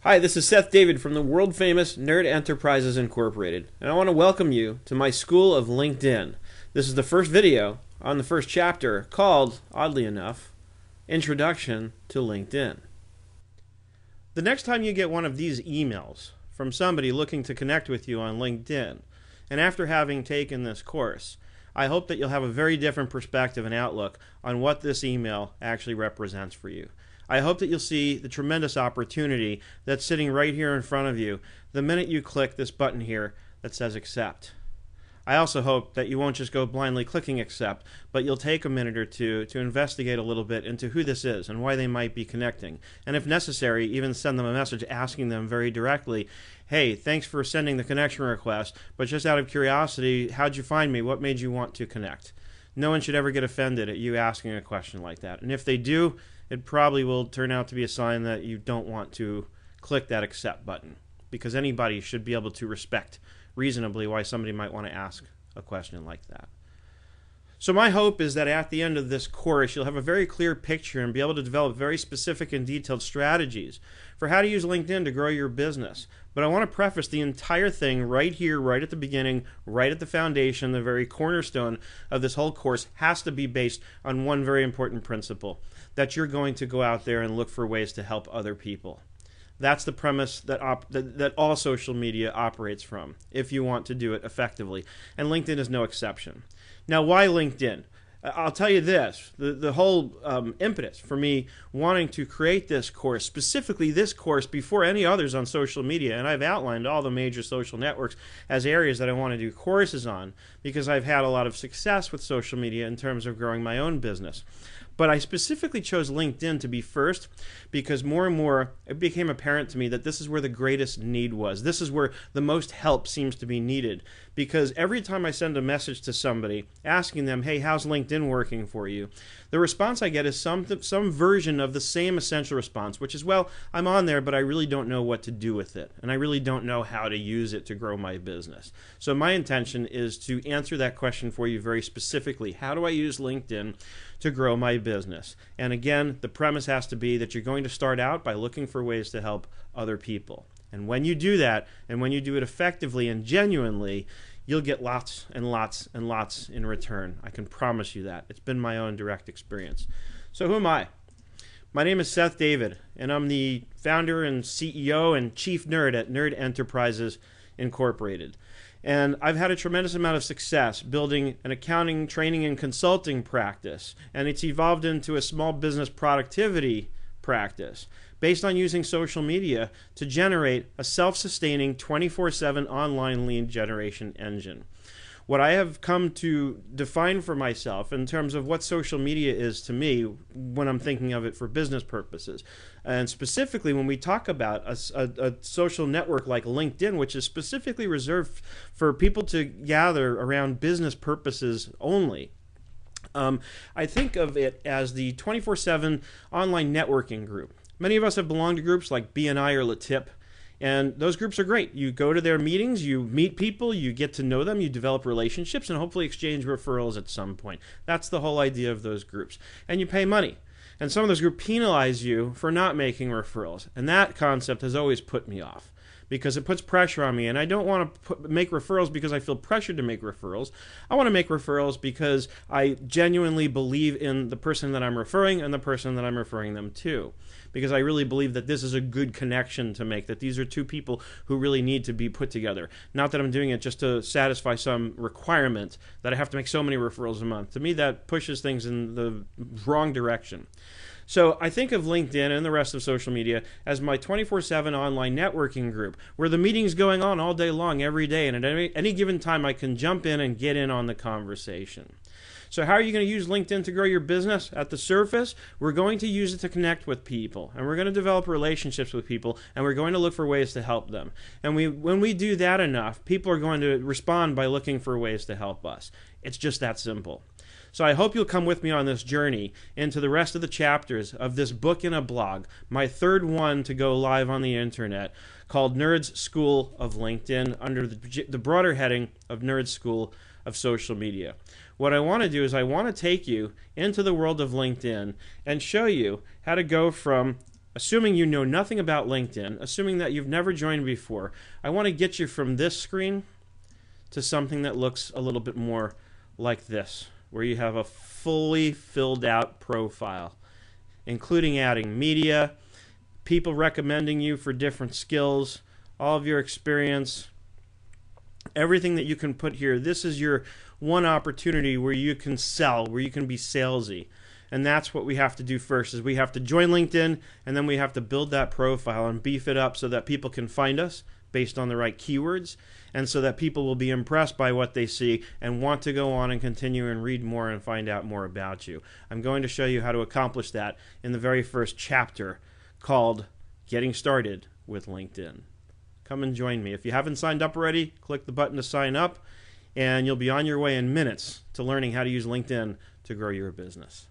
Hi, this is Seth David from the world famous Nerd Enterprises Incorporated, and I want to welcome you to my School of LinkedIn. This is the first video on the first chapter called, oddly enough, Introduction to LinkedIn. The next time you get one of these emails from somebody looking to connect with you on LinkedIn, and after having taken this course, I hope that you'll have a very different perspective and outlook on what this email actually represents for you. I hope that you'll see the tremendous opportunity that's sitting right here in front of you the minute you click this button here that says accept. I also hope that you won't just go blindly clicking accept, but you'll take a minute or two to investigate a little bit into who this is and why they might be connecting. And if necessary, even send them a message asking them very directly, hey, thanks for sending the connection request, but just out of curiosity, how'd you find me? What made you want to connect? No one should ever get offended at you asking a question like that. And if they do, it probably will turn out to be a sign that you don't want to click that accept button, because anybody should be able to respect reasonably why somebody might want to ask a question like that. So my hope is that at the end of this course, you'll have a very clear picture and be able to develop very specific and detailed strategies for how to use LinkedIn to grow your business. But I want to preface the entire thing right here, right at the beginning, right at the foundation, the very cornerstone of this whole course has to be based on one very important principle, that you're going to go out there and look for ways to help other people. That's the premise that all social media operates from, if you want to do it effectively. And LinkedIn is no exception. Now, why LinkedIn? I'll tell you this, the whole impetus for me wanting to create this course, specifically this course before any others on social media, and I've outlined all the major social networks as areas that I want to do courses on because I've had a lot of success with social media in terms of growing my own business. But I specifically chose LinkedIn to be first because more and more it became apparent to me that this is where the greatest need was. This is where the most help seems to be needed. Because every time I send a message to somebody asking them, hey, how's LinkedIn working for you? The response I get is some version of the same essential response, which is, well, I'm on there, but I really don't know what to do with it. And I really don't know how to use it to grow my business. So my intention is to answer that question for you very specifically. How do I use LinkedIn to grow my business? And again, the premise has to be that you're going to start out by looking for ways to help other people. And when you do that, and when you do it effectively and genuinely, you'll get lots and lots and lots in return. I can promise you that. It's been my own direct experience. So who am I? My name is Seth David, and I'm the founder and CEO and chief nerd at Nerd Enterprises Incorporated. And I've had a tremendous amount of success building an accounting, training, and consulting practice. And it's evolved into a small business productivity practice based on using social media to generate a self-sustaining 24/7 online lead generation engine. What I have come to define for myself in terms of what social media is to me when I'm thinking of it for business purposes, and specifically when we talk about a social network like LinkedIn, which is specifically reserved for people to gather around business purposes only, I think of it as the 24/7 online networking group. Many of us have belonged to groups like BNI or LaTip, and those groups are great. You go to their meetings, you meet people, you get to know them, you develop relationships, and hopefully exchange referrals at some point. That's the whole idea of those groups. And you pay money. And some of those groups penalize you for not making referrals. And that concept has always put me off, because it puts pressure on me, and I don't want to make referrals because I feel pressured to make referrals. I want to make referrals because I genuinely believe in the person that I'm referring and the person that I'm referring them to, because I really believe that this is a good connection to make, that these are two people who really need to be put together. Not that I'm doing it just to satisfy some requirement that I have to make so many referrals a month. To me, that pushes things in the wrong direction. So I think of LinkedIn and the rest of social media as my 24/7 online networking group, where the meeting's going on all day long, every day, and at any given time I can jump in and get in on the conversation. So how are you going to use LinkedIn to grow your business? At the surface, we're going to use it to connect with people, and we're going to develop relationships with people, and we're going to look for ways to help them. And when we do that enough, people are going to respond by looking for ways to help us. It's just that simple. So I hope you'll come with me on this journey into the rest of the chapters of this book in a blog, my third one to go live on the internet, called Nerd's School of LinkedIn, under the broader heading of Nerd's School of Social Media. What I want to do is I want to take you into the world of LinkedIn and show you how to go from assuming you know nothing about LinkedIn, assuming that you've never joined before, I want to get you from this screen to something that looks a little bit more like this, where you have a fully filled out profile, including adding media, people recommending you for different skills, all of your experience, everything that you can put here. This is your one opportunity where you can sell, where you can be salesy. And that's what we have to do first, is we have to join LinkedIn, and then we have to build that profile and beef it up so that people can find us based on the right keywords, and so that people will be impressed by what they see and want to go on and continue and read more and find out more about you. I'm going to show you how to accomplish that in the very first chapter called Getting Started with LinkedIn. Come and join me. If you haven't signed up already, click the button to sign up, and you'll be on your way in minutes to learning how to use LinkedIn to grow your business.